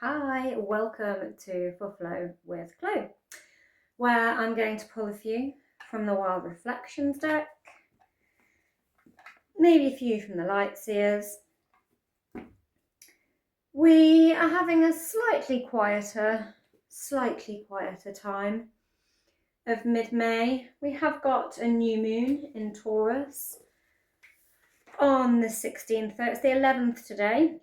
Hi, welcome to For Flow with Chloe, where I'm going to pull a few from the Wild Reflections deck, maybe a few from the Lightseers. We are having a slightly quieter time of mid-May. We have got a new moon in Taurus on the 16th, so it's the 11th today.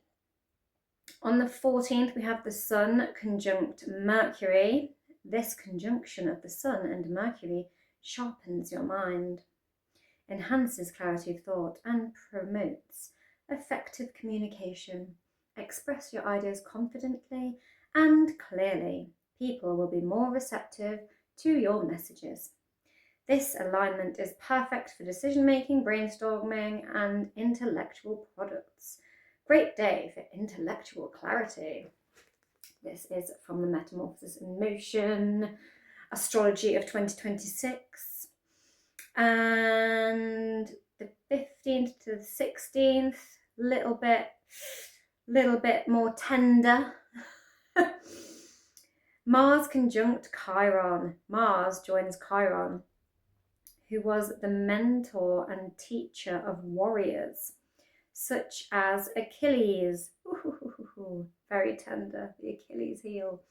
On the 14th, we have the Sun conjunct Mercury. This conjunction of the Sun and Mercury sharpens your mind, enhances clarity of thought, and promotes effective communication. Express your ideas confidently and clearly. People will be more receptive to your messages. This alignment is perfect for decision-making, brainstorming, and intellectual products. Great day for intellectual clarity. This is from the Metamorphosis in Motion Astrology of 2026. And the 15th to the 16th, little bit more tender. Mars conjunct Chiron. Mars joins Chiron, who was the mentor and teacher of warriors, such as Achilles. Ooh, very tender, the Achilles heel.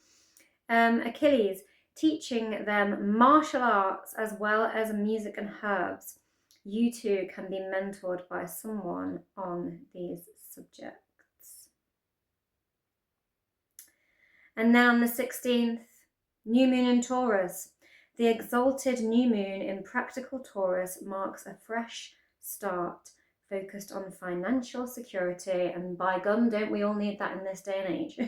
Achilles, teaching them martial arts as well as music and herbs. You too can be mentored by someone on these subjects. And then on the 16th, new moon in Taurus. The exalted new moon in practical Taurus marks a fresh start focused on financial security, and by gum, don't we all need that in this day and age?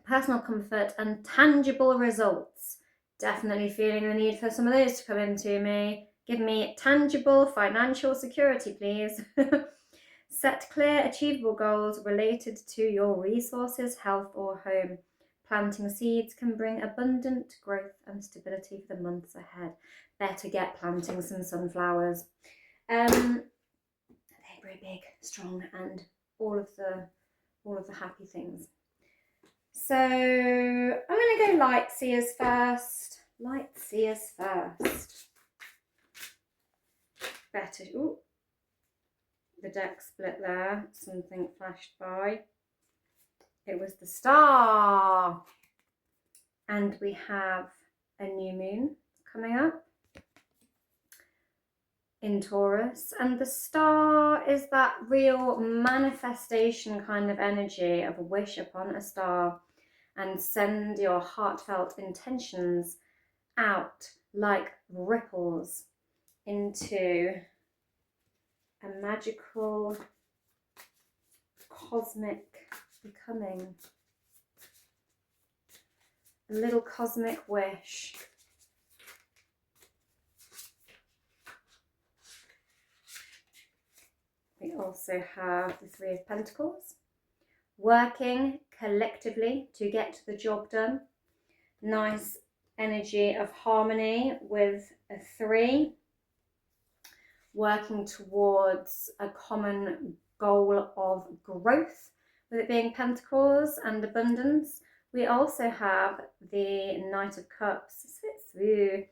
Personal comfort and tangible results. Definitely feeling the need for some of those to come into me. Give me tangible financial security, please. Set clear, achievable goals related to your resources, health, or home. Planting seeds can bring abundant growth and stability for the months ahead. Better get planting some sunflowers. They're very big, strong, and all of the happy things. So I'm going to go Lightseers first. Better. Ooh, the deck split there. Something flashed by. It was the Star. And we have a new moon coming up in Taurus, and the Star is that real manifestation kind of energy of a wish upon a star, and send your heartfelt intentions out like ripples into a magical cosmic becoming, a little cosmic wish. We also have the Three of Pentacles, working collectively to get the job done. Nice energy of harmony with a 3, working towards a common goal of growth, with it being Pentacles and abundance. We also have the Knight of Cups. So a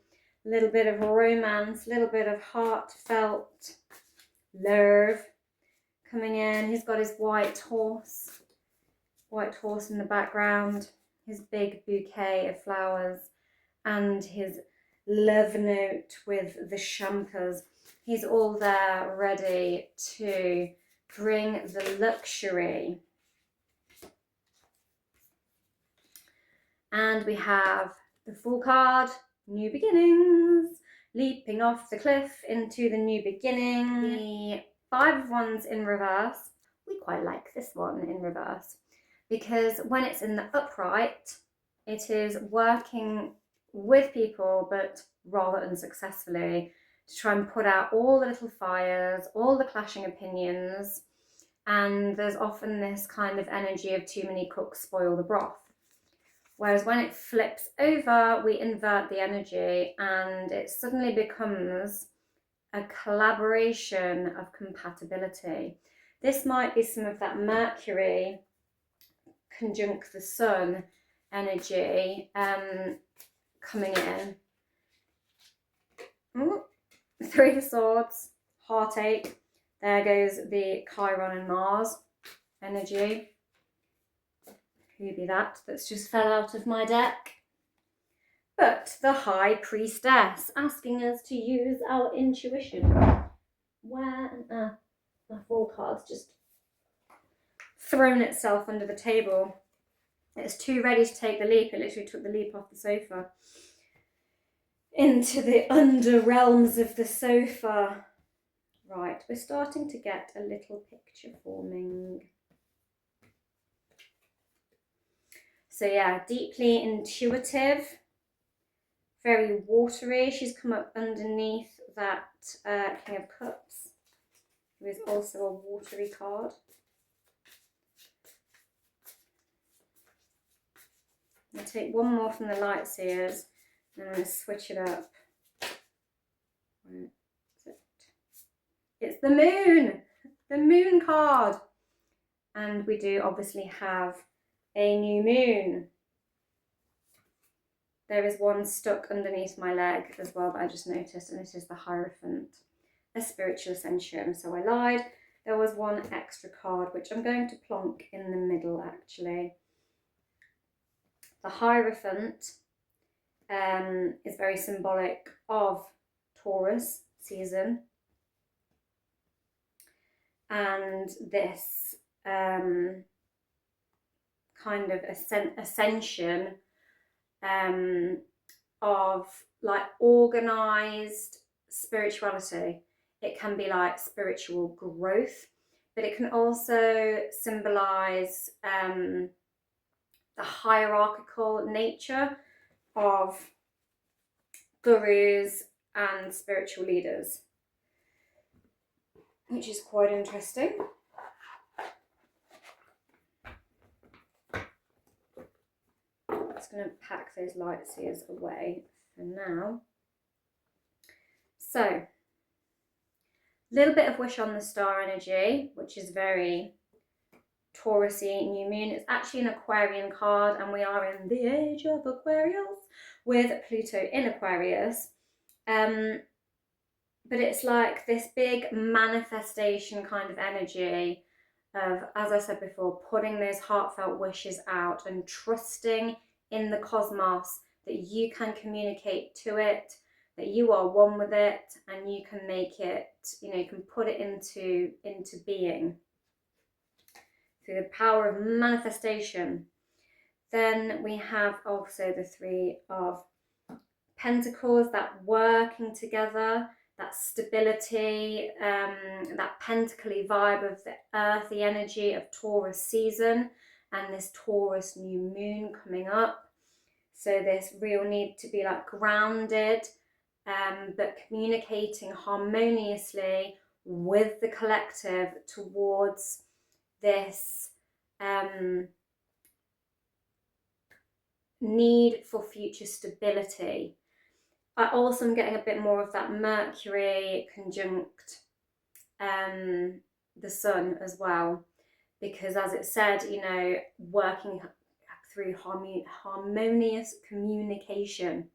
little bit of romance, a little bit of heartfelt love coming in. He's got his white horse in the background, his big bouquet of flowers, and his love note with the champers. He's all there ready to bring the luxury. And we have the Fool card, new beginnings, leaping off the cliff into the new beginning. The Five of Wands in reverse. We quite like this one in reverse, because when it's in the upright, it is working with people, but rather unsuccessfully, to try and put out all the little fires, all the clashing opinions, and there's often this kind of energy of too many cooks spoil the broth. Whereas when it flips over, we invert the energy and it suddenly becomes a collaboration of compatibility. This might be some of that Mercury conjunct the sun energy coming in. Ooh, Three of Swords, heartache. There goes the Chiron and Mars energy. Who be that? That's just fell out of my deck. But the High Priestess, asking us to use our intuition. Where on earth? My full card's just thrown itself under the table. It's too ready to take the leap. It literally took the leap off the sofa into the under realms of the sofa. Right, we're starting to get a little picture forming. So yeah, deeply intuitive, very watery. She's come up underneath that King of Cups, who is also a watery card. I'm going to take one more from the Light Seers, and I'm going to switch it up. Where is it? It's the Moon card. And we do obviously have a new moon. There is one stuck underneath my leg as well that I just noticed, and it is the Hierophant, a spiritual ascension. So I lied. There was one extra card, which I'm going to plonk in the middle actually. The Hierophant is very symbolic of Taurus season. And this kind of ascension of like organized spirituality. It can be like spiritual growth, but it can also symbolize the hierarchical nature of gurus and spiritual leaders, which is quite interesting. Just going to pack those Light Seers away for now. So, a little bit of Wish on the Star energy, which is very Taurusy new moon. It's actually an Aquarian card, and we are in the age of Aquarius with Pluto in Aquarius. But it's like this big manifestation kind of energy of, as I said before, putting those heartfelt wishes out and trusting in the cosmos that you can communicate to it, that you are one with it, and you can make it, you can put it into being through the power of manifestation. Then we have also the Three of Pentacles, that working together, that stability, that pentacly vibe of the earthy energy of Taurus season and this Taurus new moon coming up. So this real need to be like grounded, but communicating harmoniously with the collective towards this need for future stability. I also am getting a bit more of that Mercury conjunct the sun as well, because as it said, working through harmonious communication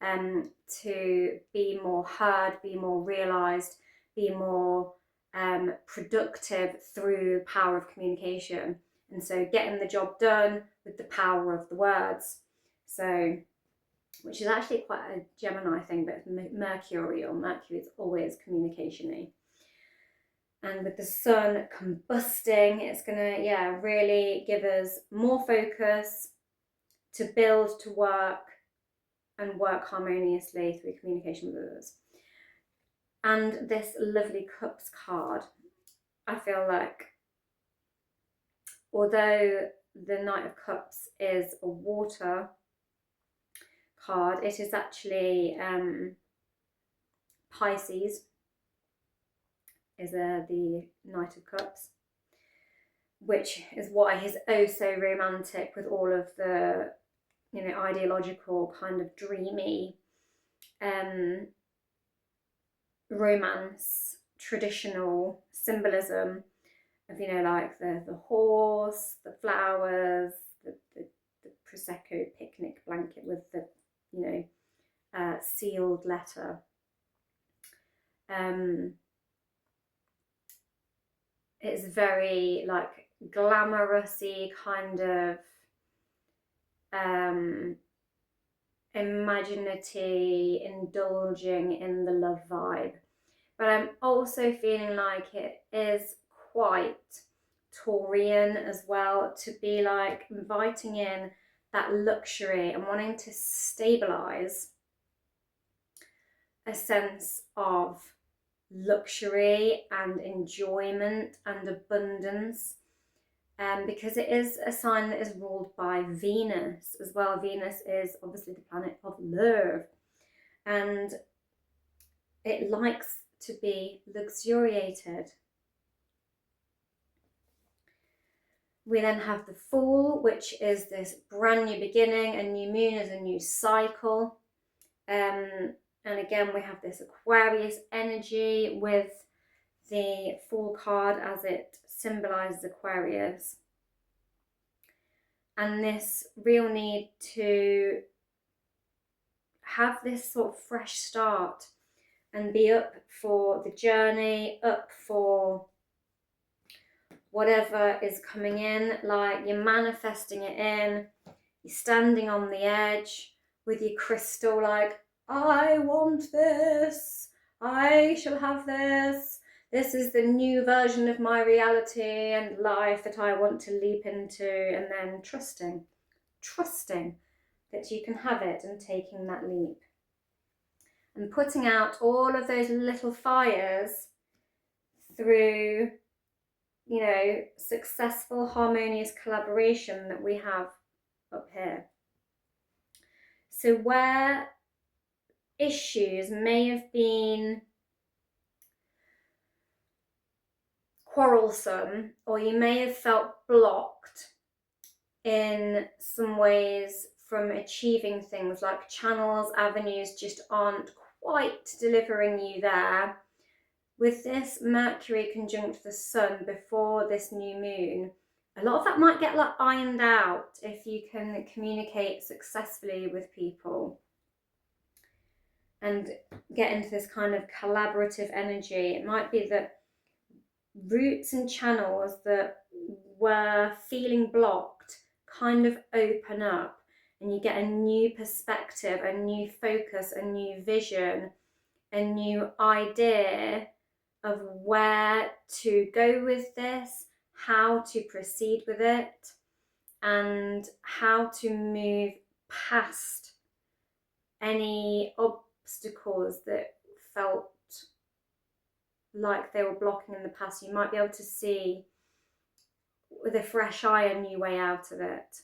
to be more heard, be more realized, be more productive through the power of communication. And so getting the job done with the power of the words. So, which is actually quite a Gemini thing, but it's mercurial. Mercury is always communication-y. And with the sun combusting, it's gonna, really give us more focus to build, to work, and work harmoniously through communication with others. And this lovely Cups card, I feel like, although the Knight of Cups is a water card, it is actually Pisces is the Knight of Cups, which is why he's oh so romantic with all of the ideological kind of dreamy romance, traditional symbolism of like the horse, the flowers, the Prosecco picnic blanket with the, sealed letter. It's very like glamorousy kind of imaginative, indulging in the love vibe. But I'm also feeling like it is quite Taurian as well, to be like inviting in that luxury and wanting to stabilize a sense of luxury and enjoyment and abundance, because it is a sign that is ruled by Venus as well. Venus is obviously the planet of love, and it likes to be luxuriated. We then have the Fool, which is this brand new beginning. A new moon is a new cycle. And again, we have this Aquarius energy with the Fool card as it symbolizes Aquarius. And this real need to have this sort of fresh start and be up for the journey, up for whatever is coming in. Like, you're manifesting it in, you're standing on the edge with your crystal, like, I want this, I shall have this, this is the new version of my reality and life that I want to leap into, and then trusting that you can have it and taking that leap. And putting out all of those little fires through, successful, harmonious collaboration that we have up here. So where issues may have been quarrelsome, or you may have felt blocked in some ways from achieving things, like channels, avenues just aren't quite delivering you there. With this Mercury conjunct the Sun before this new moon, a lot of that might get like ironed out if you can communicate successfully with people and get into this kind of collaborative energy. It might be that routes and channels that were feeling blocked kind of open up, and you get a new perspective, a new focus, a new vision, a new idea of where to go with this, how to proceed with it, and how to move past any obstacles that felt like they were blocking in the past. You might be able to see with a fresh eye a new way out of it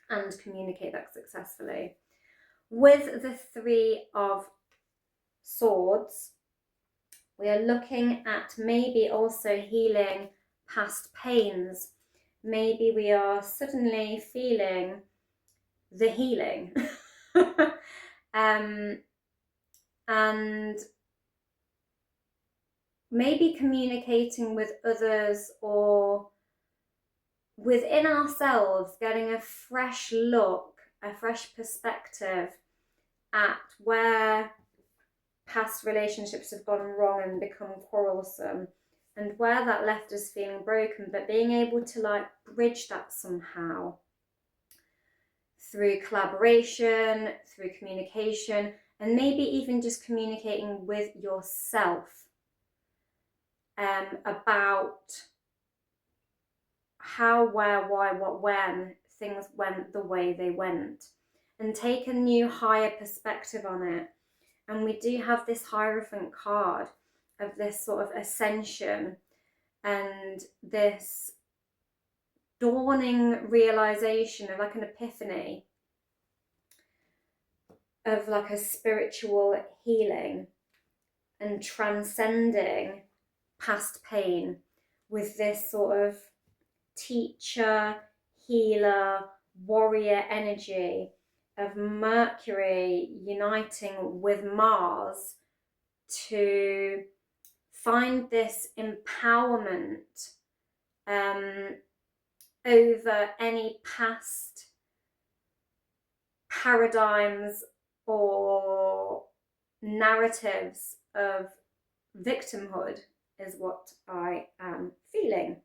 and communicate that successfully. With the Three of Swords, we are looking at maybe also healing past pains. Maybe we are suddenly feeling the healing. And maybe communicating with others or within ourselves, getting a fresh look, a fresh perspective at where past relationships have gone wrong and become quarrelsome, and where that left us feeling broken, but being able to like bridge that somehow through collaboration, through communication, and maybe even just communicating with yourself about how, where, why, what, when things went the way they went, and take a new higher perspective on it. And we do have this Hierophant card of this sort of ascension and this dawning realization of like an epiphany of like a spiritual healing and transcending past pain with this sort of teacher, healer, warrior energy of Mercury uniting with Mars to find this empowerment over any past paradigms or narratives of victimhood is what I am feeling.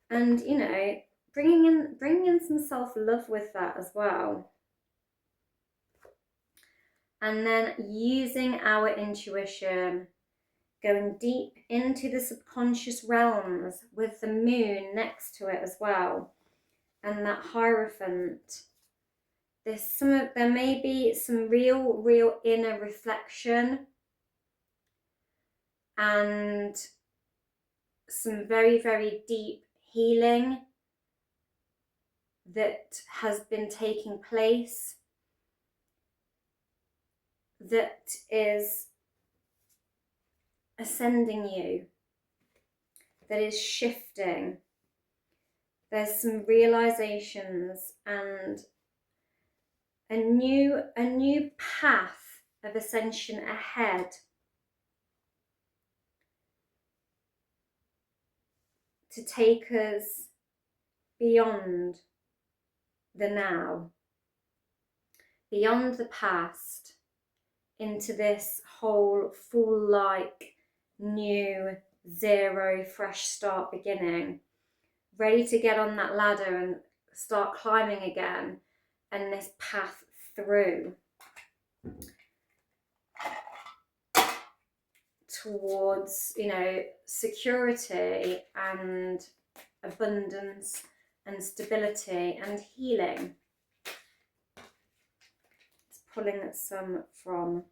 And, you know, bringing in some self-love with that as well. And then using our intuition, going deep into the subconscious realms with the moon next to it as well. And that Hierophant. There may be some real inner reflection and some very deep healing that has been taking place, that is ascending you, that is shifting. There's some realizations and a new path of ascension ahead to take us beyond the now, beyond the past, into this whole full like new zero fresh start beginning, ready to get on that ladder and start climbing again, and this path through towards, you know, security and abundance and stability and healing. It's pulling some from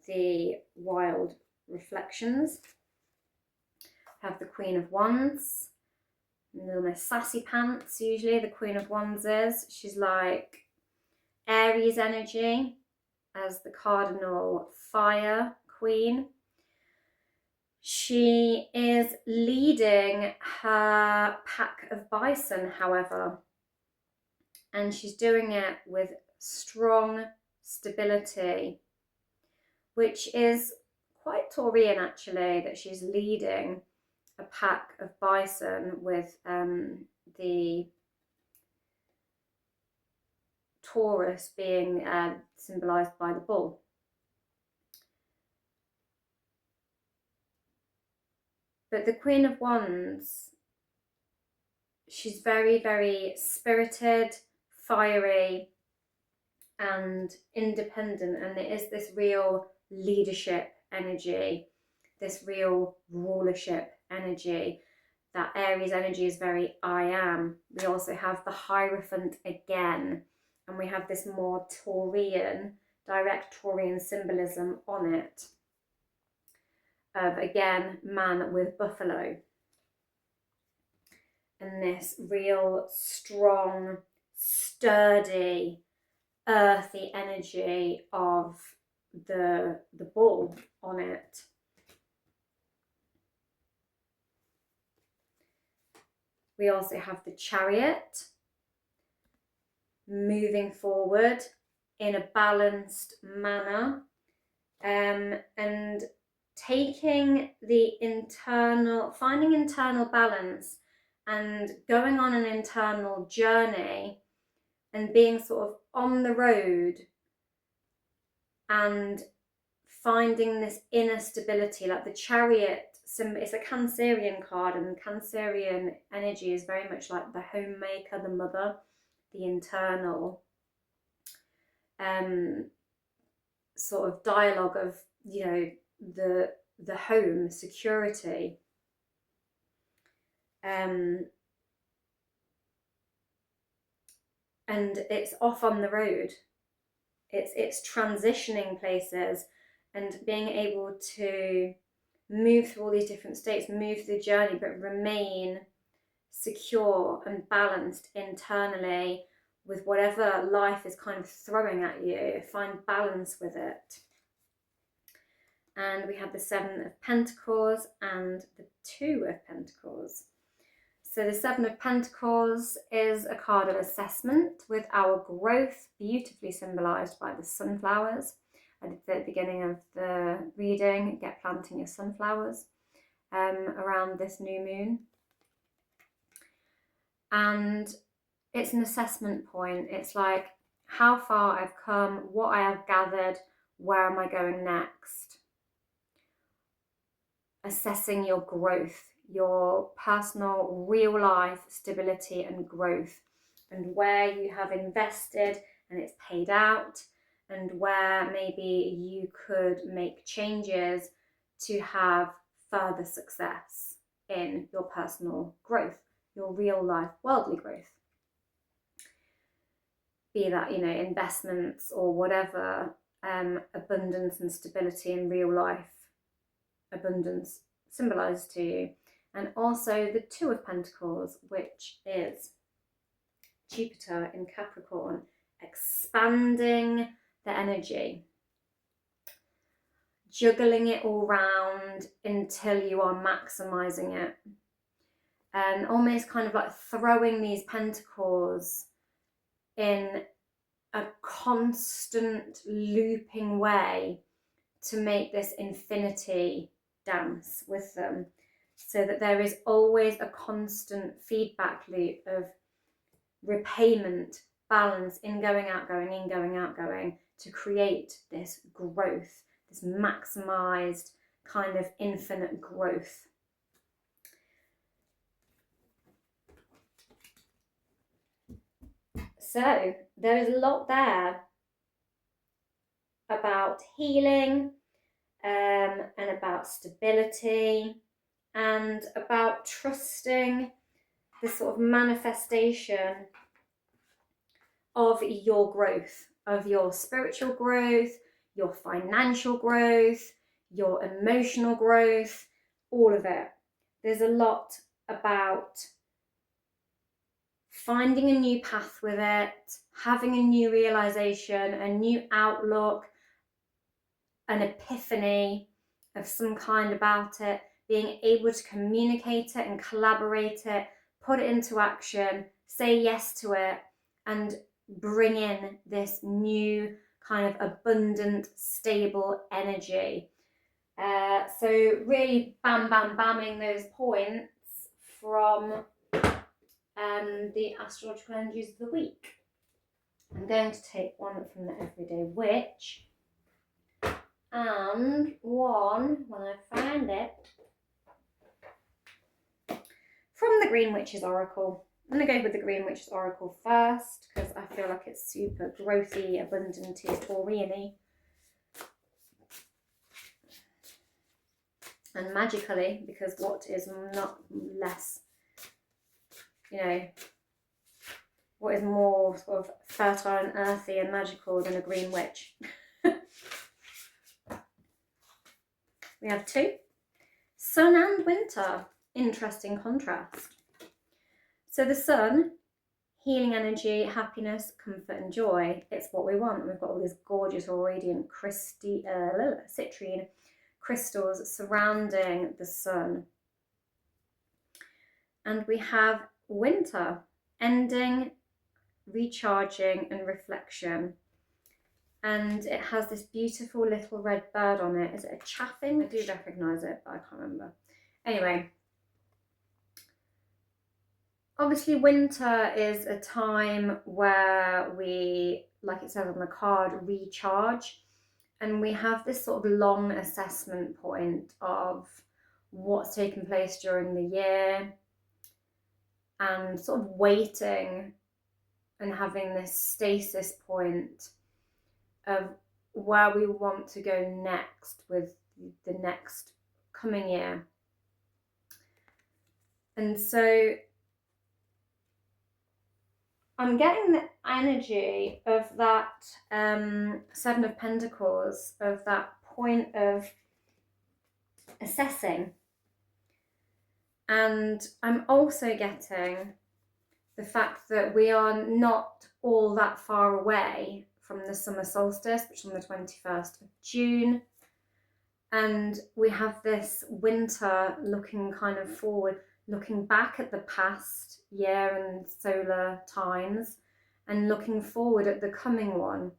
the Wild Reflections. I have the Queen of Wands, a little Miss Sassy Pants. Usually the Queen of Wands is, she's like Aries energy as the cardinal fire queen. She is leading her pack of bison, however, and she's doing it with strong stability, which is quite Taurian actually, that she's leading a pack of bison with the Taurus being symbolized by the bull. But the Queen of Wands, she's very spirited, fiery, and independent, and there is this real leadership energy, this real rulership energy. That Aries energy is very I am. We also have the Hierophant again, and we have this more Taurian, direct Taurian symbolism on it, of again man with buffalo, and this real strong, sturdy, earthy energy of the bull on it. We also have the Chariot, moving forward in a balanced manner, and taking the finding internal balance and going on an internal journey and being sort of on the road and finding this inner stability. Like the Chariot, it's a Cancerian card, and Cancerian energy is very much like the homemaker, the mother, the internal sort of dialogue of, you know, the home, security. And it's off on the road. It's transitioning places and being able to move through all these different states, move through the journey, but remain secure and balanced internally with whatever life is kind of throwing at you. Find balance with it. And we have the Seven of Pentacles and the Two of Pentacles. So the Seven of Pentacles is a card of assessment with our growth, beautifully symbolised by the sunflowers. I did at the beginning of the reading, get planting your sunflowers around this new moon. And it's an assessment point. It's like how far I've come, what I have gathered, where am I going next? Assessing your growth, your personal, real life stability and growth, and where you have invested and it's paid out, and where maybe you could make changes to have further success in your personal growth, your real life worldly growth. Be that, investments or whatever, abundance and stability in real life abundance symbolizes to you. And also the Two of Pentacles, which is Jupiter in Capricorn, expanding the energy, juggling it all round until you are maximizing it, and almost kind of like throwing these pentacles in a constant looping way to make this infinity dance with them, so that there is always a constant feedback loop of repayment, balance, ingoing, outgoing, ingoing, outgoing, to create this growth, this maximized kind of infinite growth. So there is a lot there about healing, and about stability, and about trusting the sort of manifestation of your growth, of your spiritual growth, your financial growth, your emotional growth, all of it. There's a lot about finding a new path with it, having a new realization, a new outlook, an epiphany of some kind about it, being able to communicate it and collaborate it, put it into action, say yes to it, and bring in this new kind of abundant, stable energy. So really bamming those points from the astrological energies of the week. I'm going to take one from the Everyday Witch, and one, when I find it, from the Green Witch's Oracle. I'm going to go with the Green Witch's Oracle first, because I feel like it's super growthy, abundant-y, Taurian-y. And magically, because what is not less, what is more sort of fertile and earthy and magical than a Green Witch? We have two. Sun and winter. Interesting contrast. So the sun, healing energy, happiness, comfort and joy. It's what we want. We've got all these gorgeous radiant citrine crystals surrounding the sun. And we have winter, ending, recharging and reflection. And it has this beautiful little red bird on it. Is it a chaffin? I do recognise it, but I can't remember. Anyway, obviously winter is a time where we, like it says on the card, recharge. And we have this sort of long assessment point of what's taken place during the year, and sort of waiting and having this stasis point of where we want to go next with the next coming year. And so I'm getting the energy of that Seven of Pentacles, of that point of assessing. And I'm also getting the fact that we are not all that far away from the summer solstice, which is on the 21st of June. And we have this winter looking kind of forward, looking back at the past year and solar times, and looking forward at the coming one.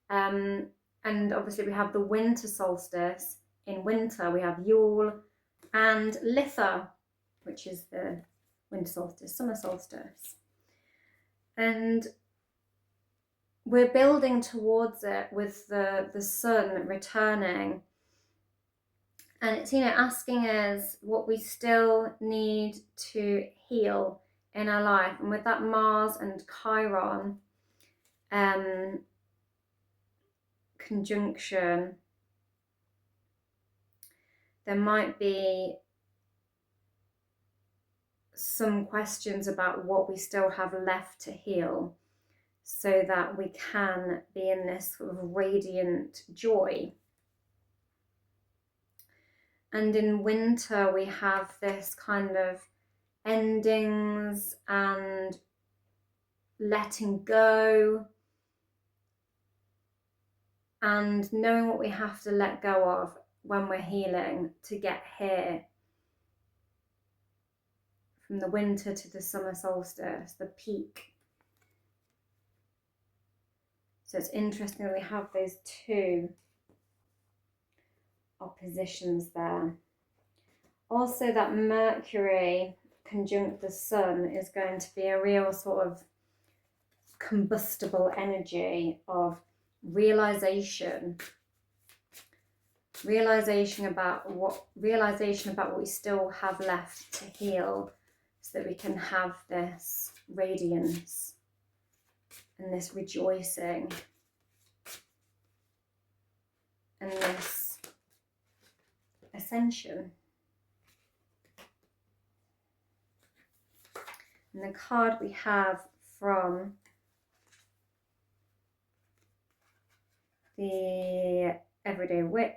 And obviously we have the winter solstice. In winter we have Yule and Litha, which is the winter solstice, summer solstice. And we're building towards it with the sun returning. And it's, asking us what we still need to heal in our life. And with that Mars and Chiron conjunction, there might be some questions about what we still have left to heal, so that we can be in this sort of radiant joy. And in winter, we have this kind of endings and letting go and knowing what we have to let go of when we're healing to get here. From the winter to the summer solstice, the peak. So it's interesting that we have those two oppositions there. Also, that Mercury conjunct the sun is going to be a real sort of combustible energy of realization about what we still have left to heal, so that we can have this radiance and this rejoicing and this ascension. And the card we have from the Everyday Witch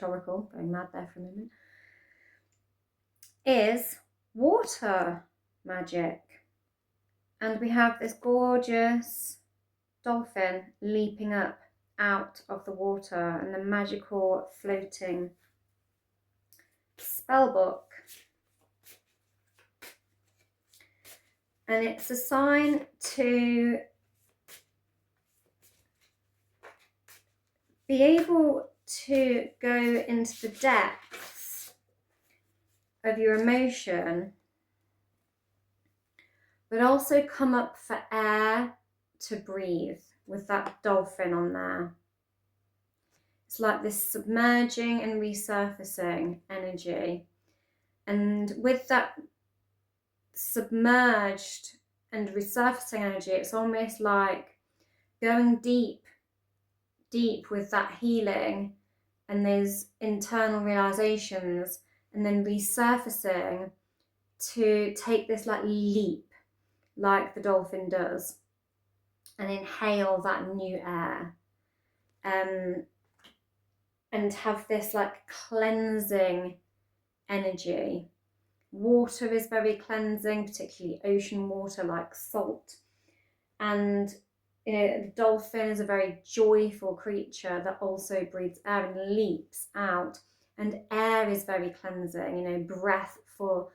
Oracle, going mad there for a moment, is water magic. And we have this gorgeous dolphin leaping up out of the water, and the magical floating spell book. And it's a sign to be able to go into the depths of your emotion, but also come up for air to breathe with that dolphin on there. It's like this submerging and resurfacing energy. And with that submerged and resurfacing energy, it's almost like going deep with that healing and those internal realizations, and then resurfacing to take this like leap like the dolphin does and inhale that new air, and have this like cleansing energy. Water is very cleansing, particularly ocean water like salt. And the dolphin is a very joyful creature that also breathes air and leaps out. And air is very cleansing, breath full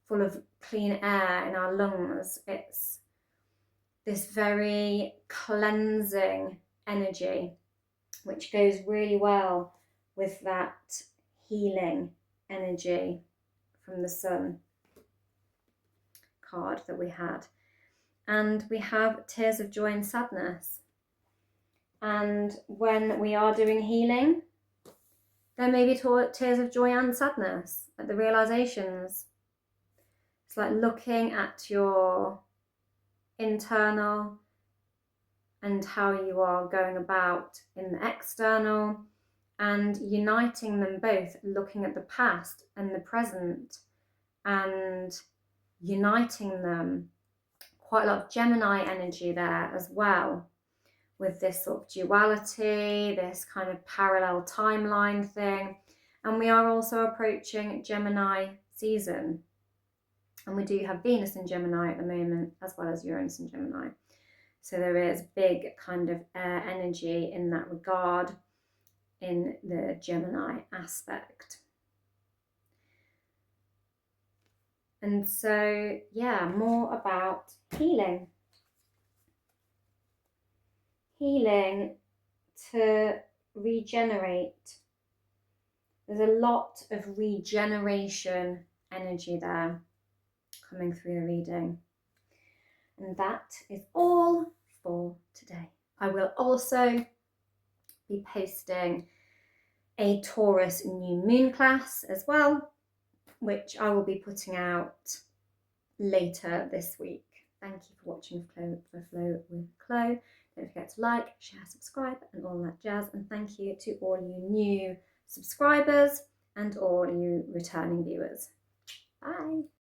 of clean air in our lungs. It's this very cleansing energy, which goes really well with that healing energy from the sun card that we had. And we have Tears of Joy and Sadness. And when we are doing healing, there may be tears of joy and sadness at the realizations. It's like looking at your internal and how you are going about in the external, and uniting them both, looking at the past and the present and uniting them. Quite a lot of Gemini energy there as well, with this sort of duality, this kind of parallel timeline thing. And we are also approaching Gemini season. And we do have Venus in Gemini at the moment, as well as Uranus in Gemini. So there is big kind of air energy in that regard in the Gemini aspect. And so, more about healing. Healing to regenerate. There's a lot of regeneration energy there coming through the reading. And that is all for today. I will also be posting a Taurus new moon class as well, which I will be putting out later this week. Thank you for watching Flow with Chloe. Don't forget to like, share, subscribe and all that jazz. And thank you to all you new subscribers and all you returning viewers. Bye.